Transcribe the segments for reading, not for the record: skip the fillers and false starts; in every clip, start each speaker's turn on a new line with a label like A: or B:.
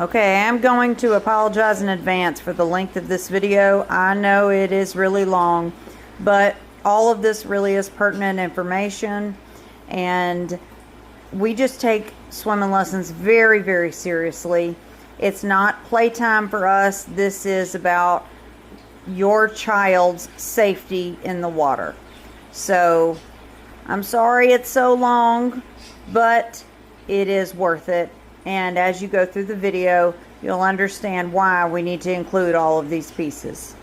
A: Okay, I'm going to apologize in advance for the length of this video. I know it is really long, but all of this really is pertinent information, and we just take swimming lessons very, very seriously. It's not playtime for us. This is about your child's safety in the water. So, I'm sorry it's so long, but it is worth it. And as you go through the video, you'll understand why we need to include all of these pieces.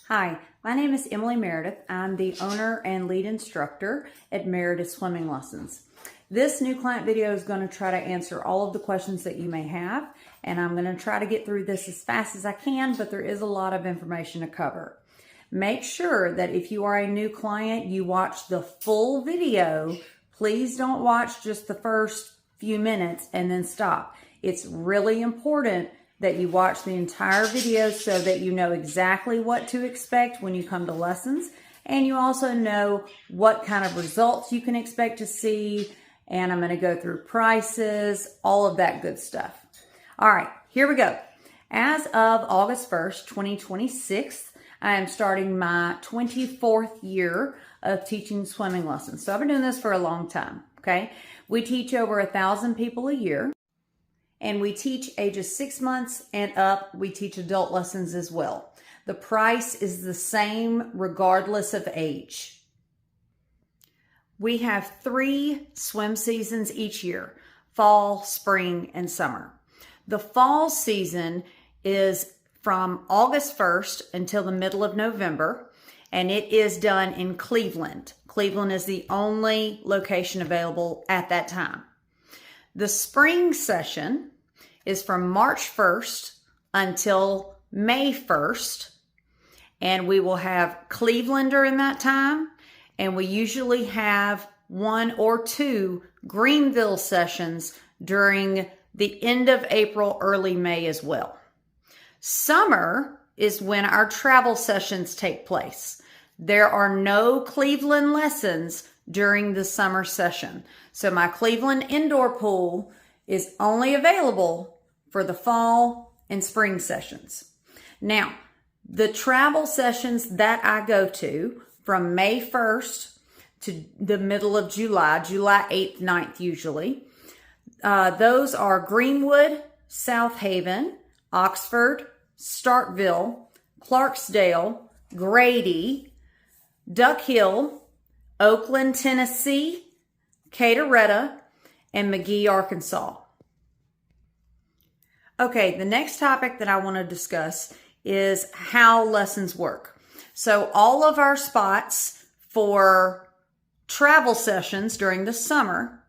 A: Hi, my name is Emily Meredith. I'm the owner and lead instructor at Meredith Swimming Lessons. This new client video is going to try to answer all of the questions that you may have, and I'm going to try to get through this as fast as I can, but there is a lot of information to cover. Make sure that if you are a new client, you watch the full video. Please don't watch just the first few minutes and then stop. It's really important that you watch the entire video so that you know exactly what to expect when you come to lessons, and you also know what kind of results you can expect to see, and I'm going to go through prices, all of that good stuff. All right, here we go. As of August 1st, 2026, I am starting my 24th year of teaching swimming lessons. So I've been doing this for a long time, okay? We teach over 1,000 people a year, and we teach ages 6 months and up. We teach adult lessons as well. The price is the same regardless of age. We have 3 swim seasons each year: fall, spring, and summer. The fall season is from August 1st until the middle of November, and it is done in Cleveland. Cleveland is the only location available at that time. The spring session is from March 1st until May 1st, and we will have Cleveland during that time, and we usually have 1 or 2 Greenville sessions during the end of April, early May as well. Summer is when our travel sessions take place. There are no Cleveland lessons during the summer session. So my Cleveland indoor pool is only available for the fall and spring sessions. Now, the travel sessions that I go to from May 1st to the middle of July, July 8th, 9th usually, those are Greenwood, South Haven, Oxford, Starkville, Clarksdale, Grady, Duck Hill, Oakland, Tennessee, Caderetta, and McGee, Arkansas. Okay, the next topic that I want to discuss is how lessons work. So all of our spots for travel sessions during the summer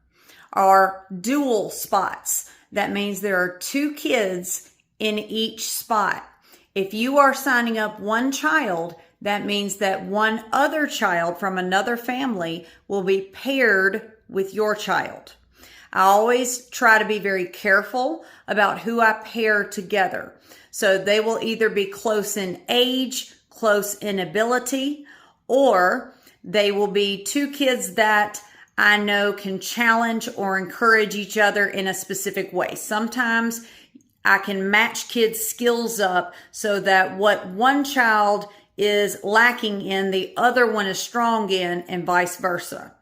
A: are dual spots. That means there are 2 kids in each spot. If you are signing up one child, that means that one other child from another family will be paired with your child. I always try to be very careful about who I pair together. So they will either be close in age, close in ability, or they will be 2 kids that I know can challenge or encourage each other in a specific way. Sometimes I can match kids' skills up so that what one child is lacking in, the other one is strong in, and vice versa.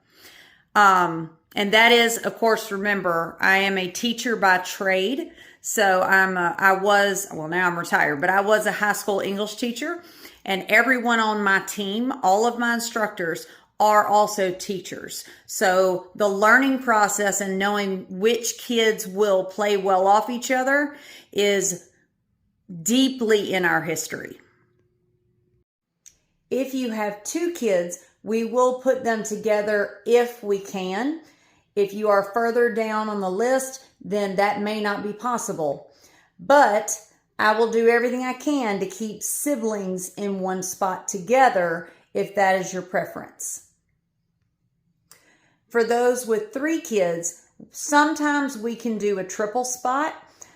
A: And that is, of course, remember, I am a teacher by trade. So now I'm retired, but I was a high school English teacher, and everyone on my team, all of my instructors are also teachers. So the learning process and knowing which kids will play well off each other is deeply in our history. If you have 2 kids, we will put them together if we can. If you are further down on the list, then that may not be possible. But I will do everything I can to keep siblings in one spot together if that is your preference. For those with 3 kids, sometimes we can do a triple spot,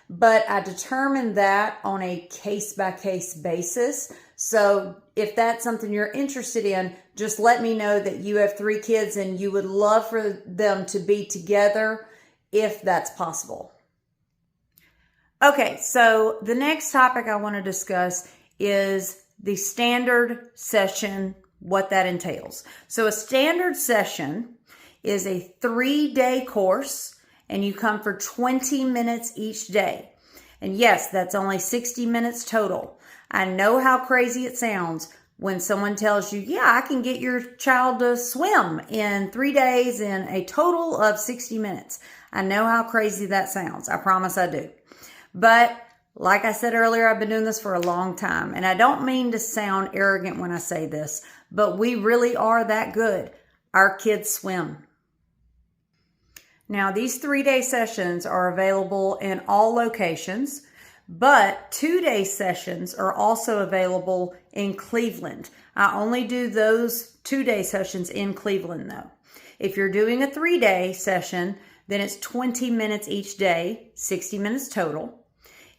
A: but I determine that on a case-by-case basis. So if that's something you're interested in, just let me know that you have 3 kids and you would love for them to be together if that's possible. Okay, so the next topic I want to discuss is the standard session, what that entails. So a standard session is a 3-day course, and you come for 20 minutes each day. And yes, that's only 60 minutes total. I know how crazy it sounds when someone tells you, yeah, I can get your child to swim in 3 days in a total of 60 minutes. I know how crazy that sounds. I promise I do. But like I said earlier, I've been doing this for a long time. And I don't mean to sound arrogant when I say this, but we really are that good. Our kids swim. Now, these 3-day sessions are available in all locations, but 2-day sessions are also available in Cleveland. I only do those 2-day sessions in Cleveland, though. If you're doing a 3-day session, then it's 20 minutes each day, 60 minutes total.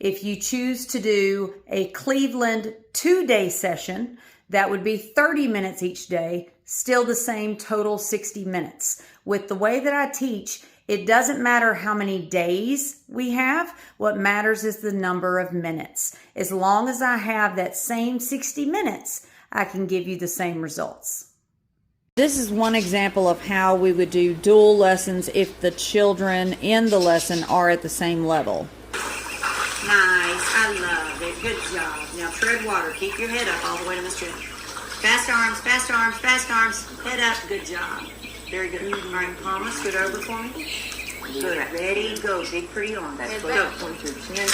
A: If you choose to do a Cleveland 2-day session, that would be 30 minutes each day, still the same total 60 minutes. With the way that I teach, it doesn't matter how many days we have. What matters is the number of minutes. As long as I have that same 60 minutes, I can give you the same results. This is one example of how we would do dual lessons if the children in the lesson are at the same level.
B: Nice. I love it. Good job. Now tread water. Keep your head up all the way to the stream. Fast arms, fast arms, fast arms. Head up. Good job. Very good. All right, Palma, scoot over for me. Good. Ready, go. Big pretty arm. Go. 1, 2, 3, 4,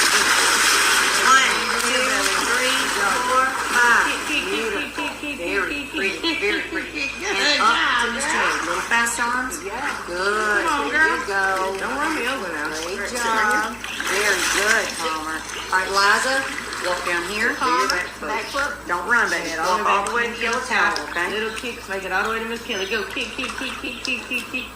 B: 5. Beautiful. Very pretty. Very pretty. And up to the straight. Little fast arms. Good. Come on, girl. There you go. Don't run me over now. Great job. Very good, Palmer. All right, Liza, walk down here. Palmer, back foot. Don't run, baby. Walk all the way to the yellow towel, okay? Little kicks. Make it all the way to Miss Kelly. Go. Kick, kick, kick, kick, kick, kick, kick.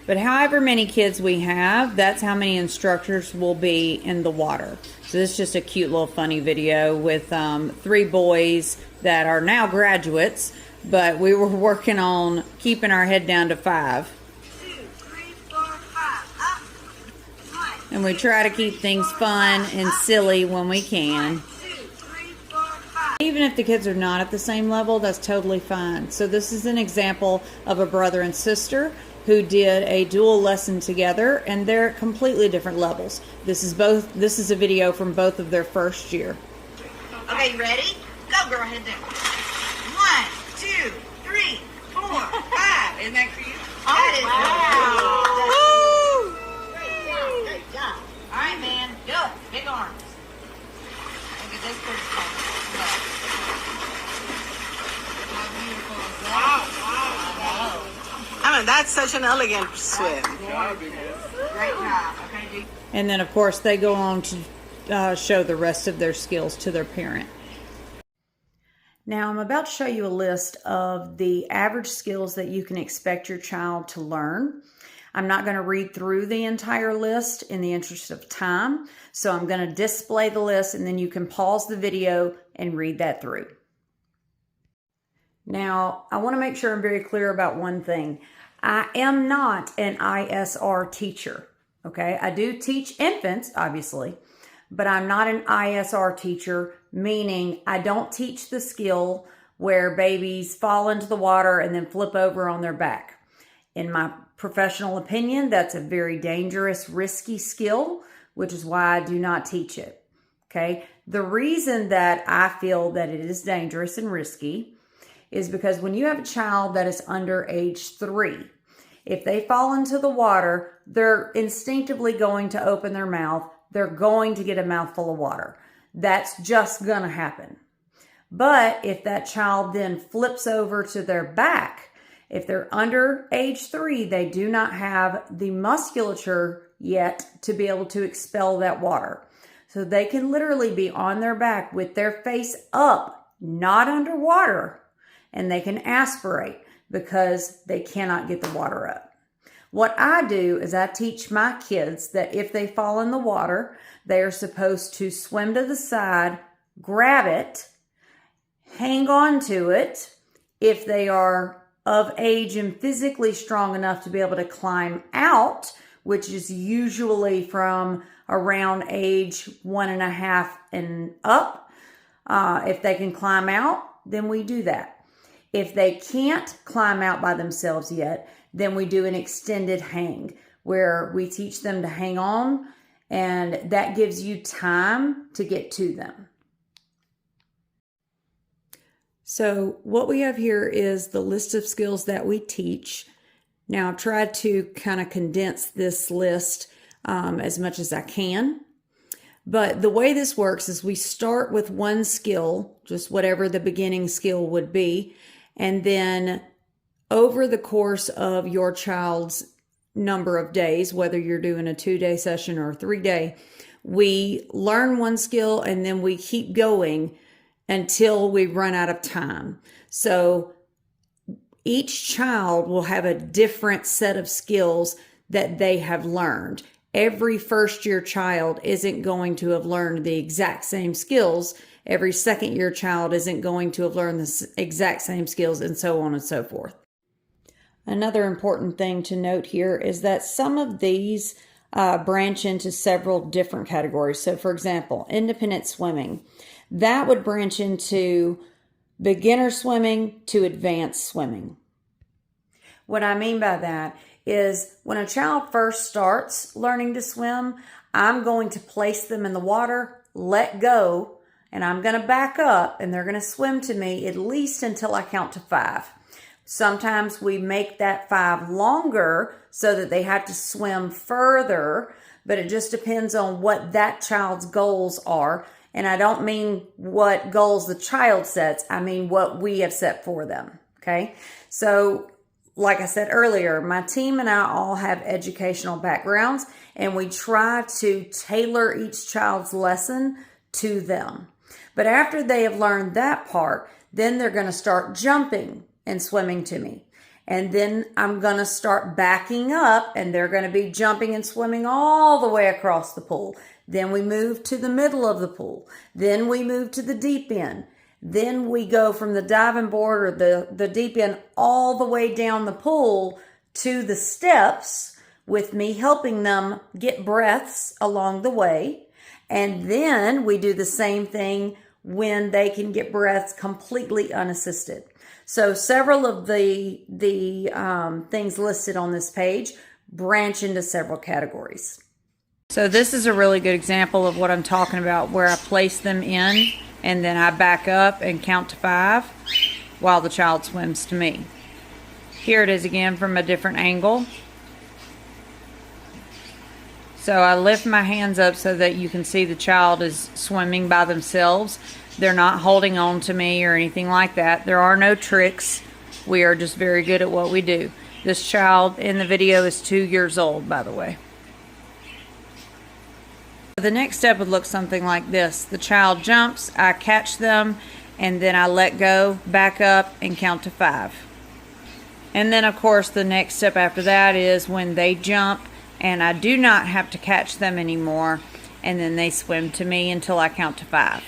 A: But however many kids we have, that's how many instructors will be in the water. So this is just a cute little funny video with 3 boys that are now graduates, but we were working on keeping our head down to 5.
B: 2, 3, 4, 5. Up. 1.
A: And we try to keep things fun and silly when we can.
B: 2, 3, 4, 5.
A: Even if the kids are not at the same level, that's totally fine. So this is an example of a brother and sister who did a dual lesson together, and they're at completely different levels. This is a video from both of their first year.
B: Okay, ready? Go, girl, head down. 1, 2, 3, 4, 5. Isn't that for you? That is wow. Great job. All right, man. Do it. Big arms. Look at this pretty stuff. How beautiful is that? Wow.
C: I mean, that's such an elegant swim.
B: Great job. Okay, do.
A: And then, of course, they go on to show the rest of their skills to their parent. Now, I'm about to show you a list of the average skills that you can expect your child to learn. I'm not going to read through the entire list in the interest of time, so I'm going to display the list, and then you can pause the video and read that through. Now, I want to make sure I'm very clear about one thing. I am not an ISR teacher, okay? I do teach infants, obviously, but I'm not an ISR teacher, meaning I don't teach the skill where babies fall into the water and then flip over on their back. In my professional opinion, that's a very dangerous, risky skill, which is why I do not teach it, okay? The reason that I feel that it is dangerous and risky is because when you have a child that is under age 3, if they fall into the water, they're instinctively going to open their mouth. They're going to get a mouthful of water. That's just going to happen. But if that child then flips over to their back, if they're under age 3, they do not have the musculature yet to be able to expel that water. So they can literally be on their back with their face up, not underwater, and they can aspirate because they cannot get the water up. What I do is I teach my kids that if they fall in the water, they are supposed to swim to the side, grab it, hang on to it. If they are of age and physically strong enough to be able to climb out which is usually from around age 1.5 and up. If they can climb out, then we do that. If they can't climb out by themselves yet, then we do an extended hang where we teach them to hang on, and that gives you time to get to them. So what we have here is the list of skills that we teach. Now I've tried to kind of condense this list as much as I can. But the way this works is we start with one skill, just whatever the beginning skill would be. And then over the course of your child's number of days, whether you're doing a 2-day session or a 3-day, we learn one skill and then we keep going until we run out of time. So each child will have a different set of skills that they have learned. Every first-year child isn't going to have learned the exact same skills. Every second-year child isn't going to have learned the exact same skills, and so on and so forth. Another important thing to note here is that some of these branch into several different categories. So, for example, independent swimming. That would branch into beginner swimming to advanced swimming. What I mean by that is when a child first starts learning to swim, I'm going to place them in the water, let go, and I'm going to back up, and they're going to swim to me at least until I count to 5. Sometimes we make that 5 longer so that they have to swim further, but it just depends on what that child's goals are. And I don't mean what goals the child sets, I mean what we have set for them, okay? So, like I said earlier, my team and I all have educational backgrounds, and we try to tailor each child's lesson to them. But after they have learned that part, then they're going to start jumping and swimming to me. And then I'm going to start backing up, and they're going to be jumping and swimming all the way across the pool. Then we move to the middle of the pool. Then we move to the deep end. Then we go from the diving board or the deep end all the way down the pool to the steps with me helping them get breaths along the way. And then we do the same thing when they can get breaths completely unassisted. So several of the things listed on this page branch into several categories. So this is a really good example of what I'm talking about, where I place them in and then I back up and count to 5 while the child swims to me. Here it is again from a different angle. So I lift my hands up so that you can see the child is swimming by themselves. They're not holding on to me or anything like that. There are no tricks. We are just very good at what we do. This child in the video is 2 years old, by the way. The next step would look something like this. The child jumps, I catch them, and then I let go, back up, and count to 5. And then, of course, the next step after that is when they jump, and I do not have to catch them anymore, and then they swim to me until I count to 5.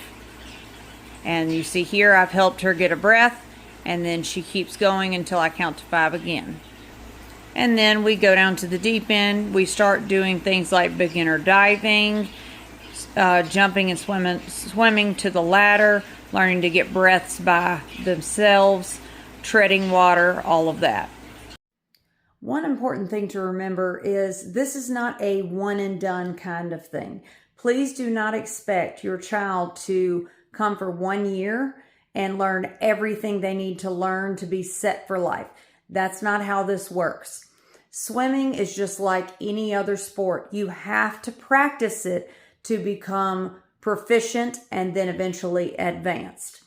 A: And you see here I've helped her get a breath, and then she keeps going until I count to 5 again. And then we go down to the deep end. We start doing things like beginner diving, jumping and swimming to the ladder, learning to get breaths by themselves, treading water, all of that. One important thing to remember is this is not a one and done kind of thing. Please do not expect your child to come for 1 year and learn everything they need to learn to be set for life. That's not how this works. Swimming is just like any other sport. You have to practice it to become proficient and then eventually advanced.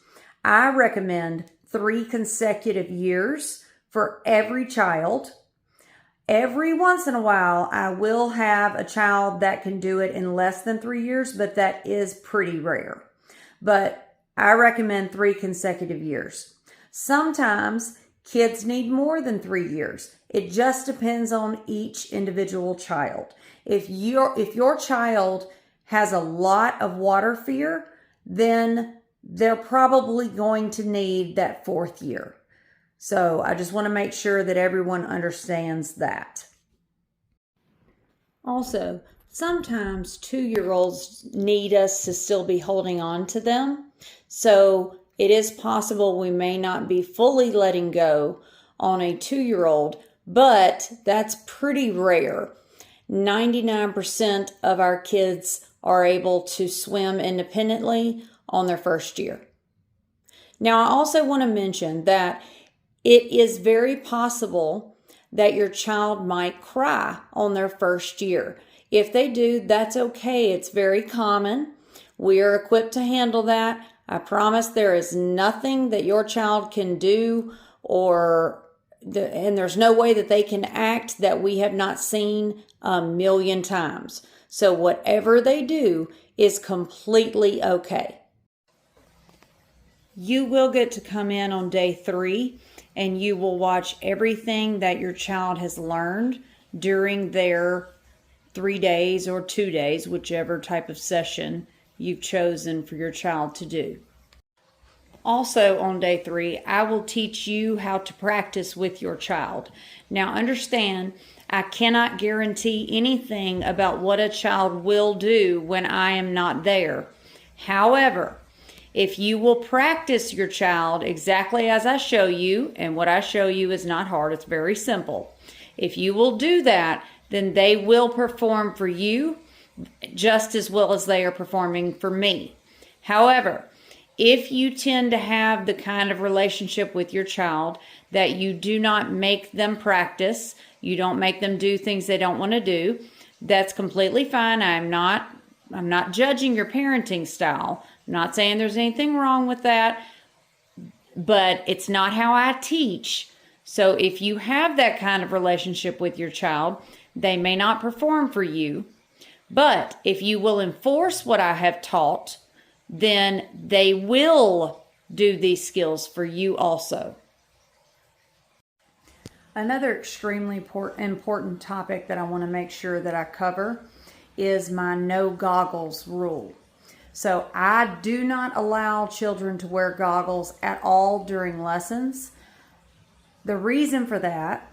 A: I recommend 3 consecutive years for every child. Every once in a while, I will have a child that can do it in less than 3 years, but that is pretty rare. But I recommend 3 consecutive years. Sometimes kids need more than 3 years. It just depends on each individual child. If your child has a lot of water fear, then they're probably going to need that 4th year. So I just want to make sure that everyone understands that. Also, sometimes 2-year-olds need us to still be holding on to them. So it is possible we may not be fully letting go on a 2-year-old, but that's pretty rare. 99% of our kids are able to swim independently on their first year. Now, I also want to mention that it is very possible that your child might cry on their first year. If they do, that's okay. It's very common. We are equipped to handle that. I promise there is nothing that your child can do and there's no way that they can act that we have not seen a million times. So whatever they do is completely okay. You will get to come in on day 3 and you will watch everything that your child has learned during their 3 days or 2 days, whichever type of session you've chosen for your child to do. Also on day 3, I will teach you how to practice with your child. Now understand, I cannot guarantee anything about what a child will do when I am not there. However, if you will practice your child exactly as I show you, and what I show you is not hard, it's very simple. If you will do that, then they will perform for you just as well as they are performing for me. However, if you tend to have the kind of relationship with your child that you do not make them practice, you don't make them do things they don't want to do, that's completely fine. I'm not judging your parenting style. I'm not saying there's anything wrong with that, but it's not how I teach. So if you have that kind of relationship with your child, they may not perform for you. But if you will enforce what I have taught, then they will do these skills for you also. Another extremely important topic that I want to make sure that I cover is my no goggles rule. So I do not allow children to wear goggles at all during lessons. The reason for that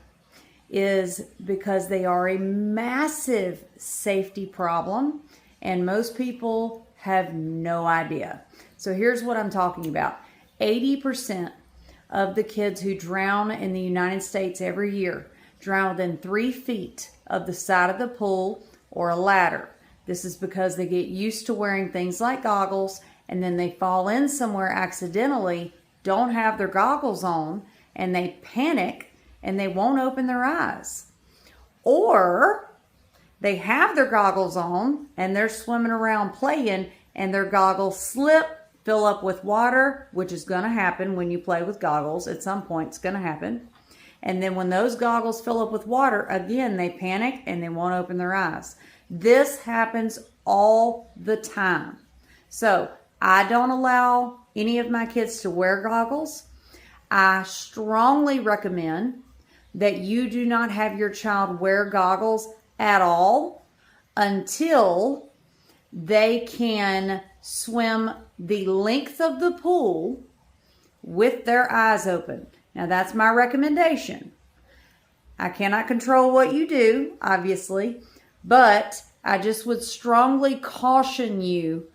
A: is because they are a massive safety problem and most people have no idea. So here's what I'm talking about. 80% of the kids who drown in the United States every year drown within 3 feet of the side of the pool or a ladder. This is because they get used to wearing things like goggles and then they fall in somewhere accidentally, don't have their goggles on, and they panic and they won't open their eyes. Or they have their goggles on and they're swimming around playing and their goggles slip, fill up with water, which is going to happen when you play with goggles. At some point, it's going to happen. And then when those goggles fill up with water, again, they panic and they won't open their eyes. This happens all the time. So I don't allow any of my kids to wear goggles. I strongly recommend that you do not have your child wear goggles at all until they can swim the length of the pool with their eyes open. Now that's my recommendation. I cannot control what you do, obviously, but I just would strongly caution you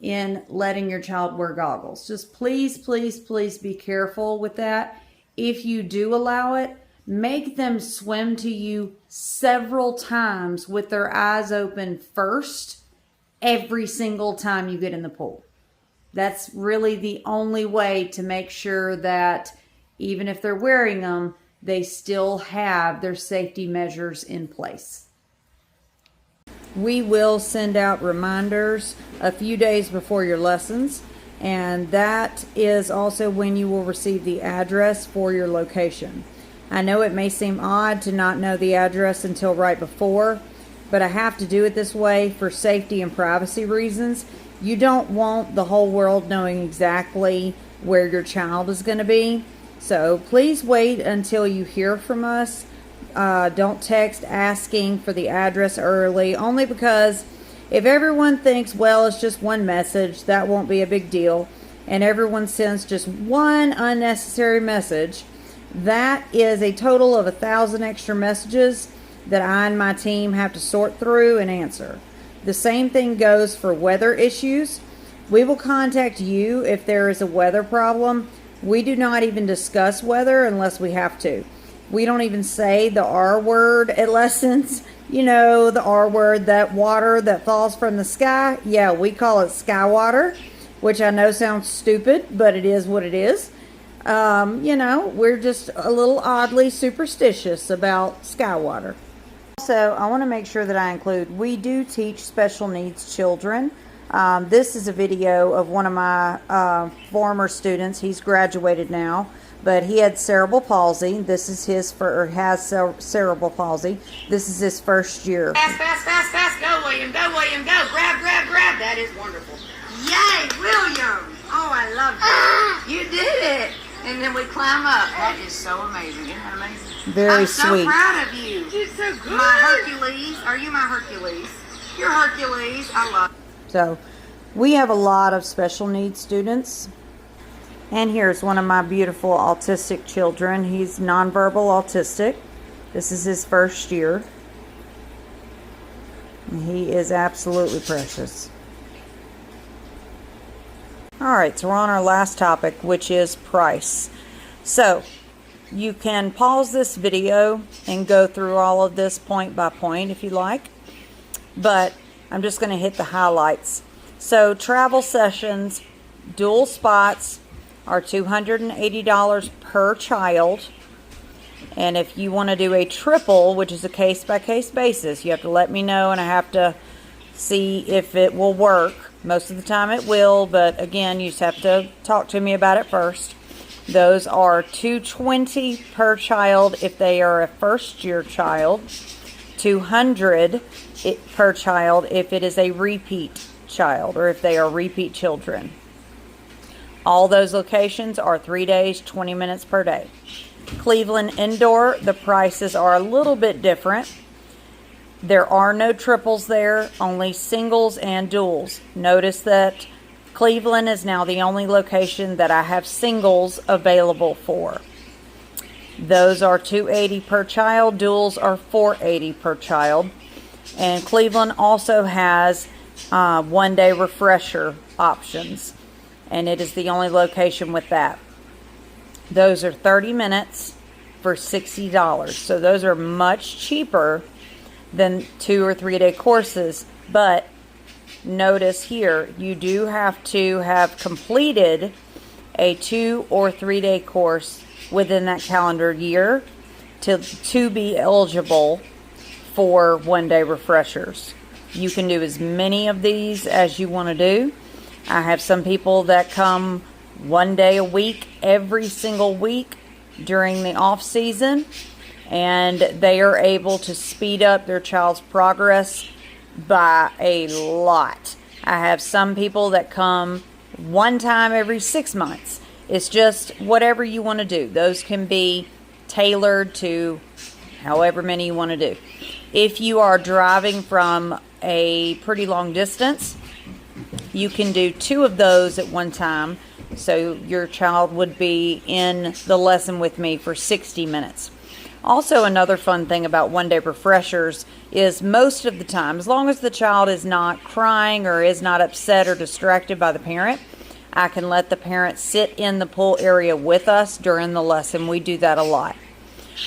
A: in letting your child wear goggles. Just please, please, please be careful with that. If you do allow it, make them swim to you several times with their eyes open first every single time you get in the pool. That's really the only way to make sure that even if they're wearing them, they still have their safety measures in place. We will send out reminders a few days before your lessons, and that is also when you will receive the address for your location. I know it may seem odd to not know the address until right before, but I have to do it this way for safety and privacy reasons. You don't want the whole world knowing exactly where your child is going to be. So please wait until you hear from us. Don't text asking for the address early, only because if everyone thinks, well, it's just one message, that won't be a big deal, and everyone sends just one unnecessary message, that is a total of 1,000 extra messages that I and my team have to sort through and answer. The same thing goes for weather issues. We will contact you if there is a weather problem. We do not even discuss weather unless we have to. We don't even say the R word at lessons. You know, the R word, that water that falls from the sky. Yeah, we call it sky water, which I know sounds stupid, but it is what it is. You know, we're just a little oddly superstitious about sky water. Also, I want to make sure that I include, we do teach special needs children. This is a video of one of my former students. He's graduated now, but he had cerebral palsy. This is his cerebral palsy. This is his first year.
B: Fast, fast, fast, fast. Go, William. Go, William. Go. Grab, grab, grab. That is wonderful. Yay, William. Oh, I love it. You did it. And then we climb up. That is so amazing. Isn't that amazing?
A: Very
B: I'm
A: sweet.
B: so proud of you. You're so good. My Hercules. Are you my Hercules? You're Hercules. I love it.
A: So we have a lot of special needs students. And here's one of my beautiful autistic children. He's nonverbal autistic. This is his first year. And he is absolutely precious. Alright, so we're on our last topic, which is price. So you can pause this video and go through all of this point by point if you like. But I'm just going to hit the highlights. So travel sessions, dual spots are $280 per child. And if you want to do a triple, which is a case-by-case basis, you have to let me know and I have to see if it will work. Most of the time it will, but again, you just have to talk to me about it first. Those are $220 per child if they are a first-year child, $200 per child if it is a repeat child or if they are repeat children. All those locations are 3 days, 20 minutes per day. Cleveland Indoor, the prices are a little bit different. There are no triples there, only singles and duals. Notice that Cleveland is now the only location that I have singles available for. Those are $280 per child. Duals are $480 per child. And Cleveland also has one-day refresher options. And it is the only location with that. Those are 30 minutes for $60. So those are much cheaper than 2 or 3 day courses. But notice here, you do have to have completed a 2 or 3 day course within that calendar year to be eligible for one-day refreshers. You can do as many of these as you want to do. I have some people that come 1 day a week, every single week during the off season, and they are able to speed up their child's progress by a lot. I have some people that come one time every 6 months. It's just whatever you want to do. Those can be tailored to however many you want to do. If you are driving from a pretty long distance, you can do 2 of those at one time. So your child would be in the lesson with me for 60 minutes. Also, another fun thing about one-day refreshers is most of the time, as long as the child is not crying or is not upset or distracted by the parent, I can let the parent sit in the pool area with us during the lesson. We do that a lot.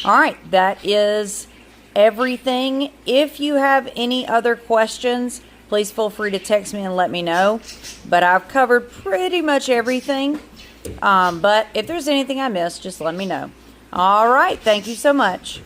A: All right, that is everything. If you have any other questions, please feel free to text me and let me know. But I've covered pretty much everything. But if there's anything I missed, just let me know. All right. Thank you so much.